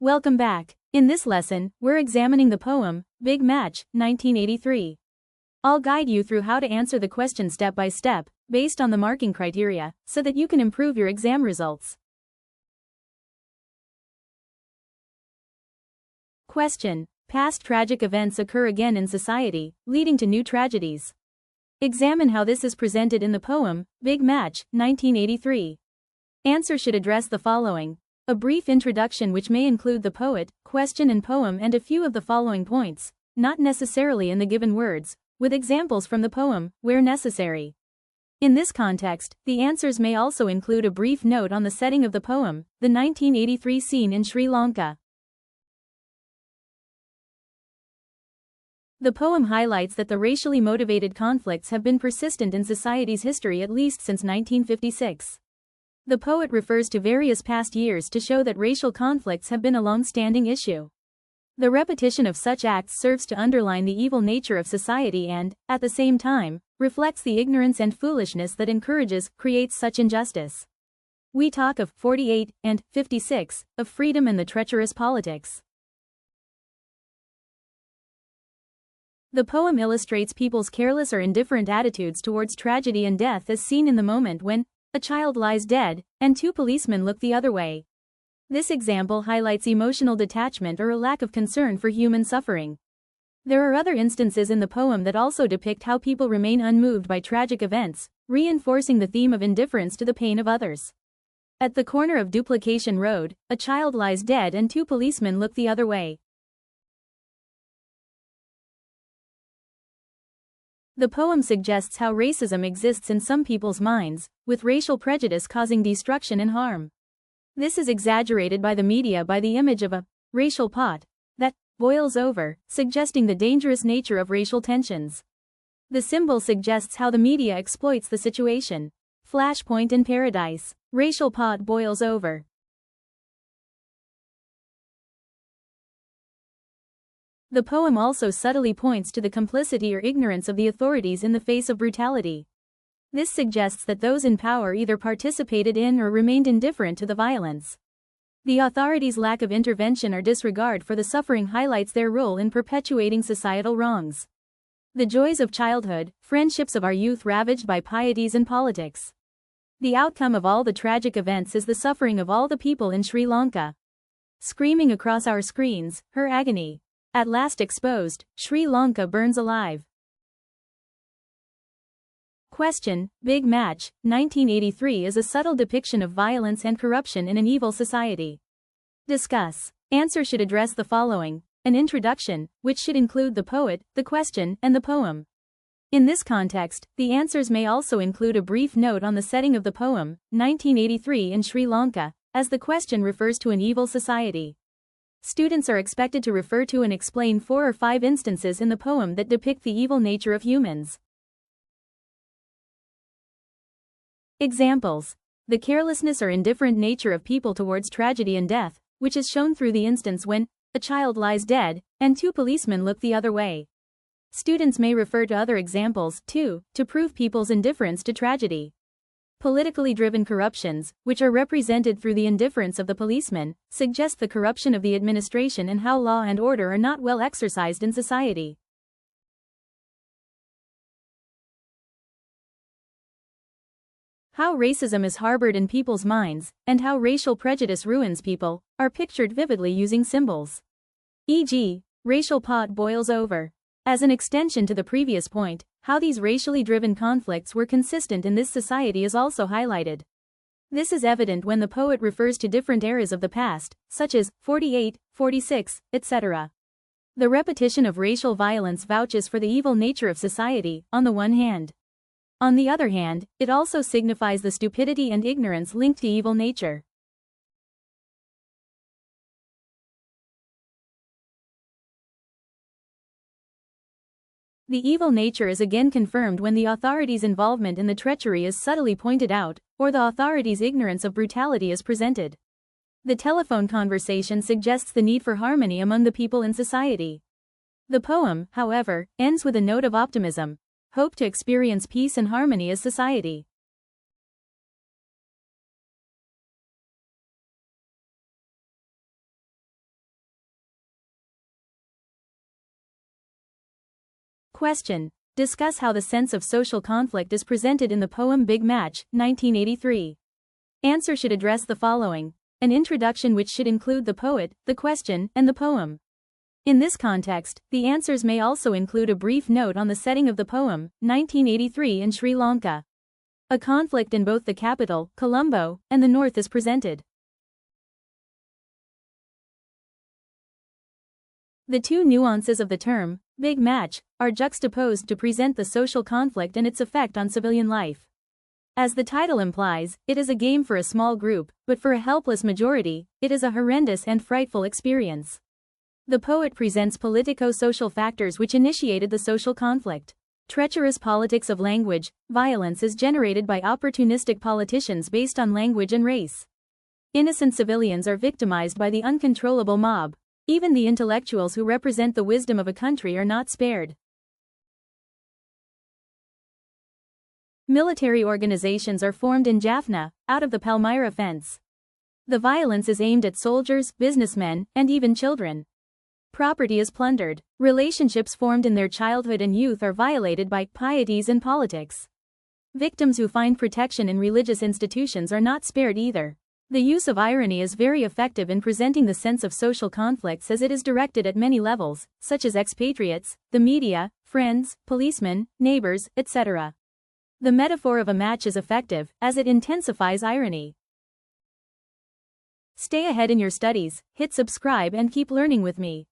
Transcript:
Welcome back. In this lesson, we're examining the poem, Big Match, 1983. I'll guide you through how to answer the question step by step, based on the marking criteria, so that you can improve your exam results. Question: past tragic events occur again in society, leading to new tragedies. Examine how this is presented in the poem, Big Match, 1983. Answer should address the following. A brief introduction which may include the poet, question and poem and a few of the following points, not necessarily in the given words, with examples from the poem, where necessary. In this context, the answers may also include a brief note on the setting of the poem, the 1983 scene in Sri Lanka. The poem highlights that the racially motivated conflicts have been persistent in society's history at least since 1956. The poet refers to various past years to show that racial conflicts have been a long-standing issue. The repetition of such acts serves to underline the evil nature of society and, at the same time, reflects the ignorance and foolishness that creates such injustice. We talk of 48 and 56, of freedom and the treacherous politics. The poem illustrates people's careless or indifferent attitudes towards tragedy and death as seen in the moment when a child lies dead, and two policemen look the other way. This example highlights emotional detachment or a lack of concern for human suffering. There are other instances in the poem that also depict how people remain unmoved by tragic events, reinforcing the theme of indifference to the pain of others. At the corner of Duplication Road, a child lies dead and two policemen look the other way. The poem suggests how racism exists in some people's minds, with racial prejudice causing destruction and harm. This is exaggerated by the media by the image of a racial pot that boils over, suggesting the dangerous nature of racial tensions. The symbol suggests how the media exploits the situation. Flashpoint in paradise. Racial pot boils over. The poem also subtly points to the complicity or ignorance of the authorities in the face of brutality. This suggests that those in power either participated in or remained indifferent to the violence. The authorities' lack of intervention or disregard for the suffering highlights their role in perpetuating societal wrongs. The joys of childhood, friendships of our youth ravaged by pieties and politics. The outcome of all the tragic events is the suffering of all the people in Sri Lanka. Screaming across our screens, her agony. At last exposed, Sri Lanka burns alive. Question: Big Match, 1983 is a subtle depiction of violence and corruption in an evil society. Discuss. Answer should address the following. An introduction, which should include the poet, the question, and the poem. In this context, the answers may also include a brief note on the setting of the poem, 1983 in Sri Lanka, as the question refers to an evil society. Students are expected to refer to and explain 4 or 5 instances in the poem that depict the evil nature of humans. Examples. The carelessness or indifferent nature of people towards tragedy and death, which is shown through the instance when a child lies dead, and two policemen look the other way. Students may refer to other examples, too, to prove people's indifference to tragedy. Politically driven corruptions, which are represented through the indifference of the policemen, suggest the corruption of the administration and how law and order are not well exercised in society. How racism is harbored in people's minds, and how racial prejudice ruins people, are pictured vividly using symbols. E.g., racial pot boils over. As an extension to the previous point, how these racially driven conflicts were consistent in this society is also highlighted. This is evident when the poet refers to different eras of the past, such as 48, 46, etc. The repetition of racial violence vouches for the evil nature of society, on the one hand. On the other hand, it also signifies the stupidity and ignorance linked to evil nature. The evil nature is again confirmed when the authorities' involvement in the treachery is subtly pointed out, or the authorities' ignorance of brutality is presented. The telephone conversation suggests the need for harmony among the people in society. The poem, however, ends with a note of optimism, hope to experience peace and harmony as society. Question. Discuss how the sense of social conflict is presented in the poem Big Match, 1983. Answer should address the following. An introduction which should include the poet, the question, and the poem. In this context, the answers may also include a brief note on the setting of the poem, 1983 in Sri Lanka. A conflict in both the capital, Colombo, and the north is presented. The two nuances of the term, Big Match, are juxtaposed to present the social conflict and its effect on civilian life. As the title implies, it is a game for a small group, but for a helpless majority, it is a horrendous and frightful experience. The poet presents politico-social factors which initiated the social conflict. Treacherous politics of language, violence is generated by opportunistic politicians based on language and race. Innocent civilians are victimized by the uncontrollable mob. Even the intellectuals who represent the wisdom of a country are not spared. Military organizations are formed in Jaffna, out of the Palmyra fence. The violence is aimed at soldiers, businessmen, and even children. Property is plundered. Relationships formed in their childhood and youth are violated by pieties and politics. Victims who find protection in religious institutions are not spared either. The use of irony is very effective in presenting the sense of social conflicts as it is directed at many levels, such as expatriates, the media, friends, policemen, neighbors, etc. The metaphor of a match is effective, as it intensifies irony. Stay ahead in your studies, hit subscribe and keep learning with me.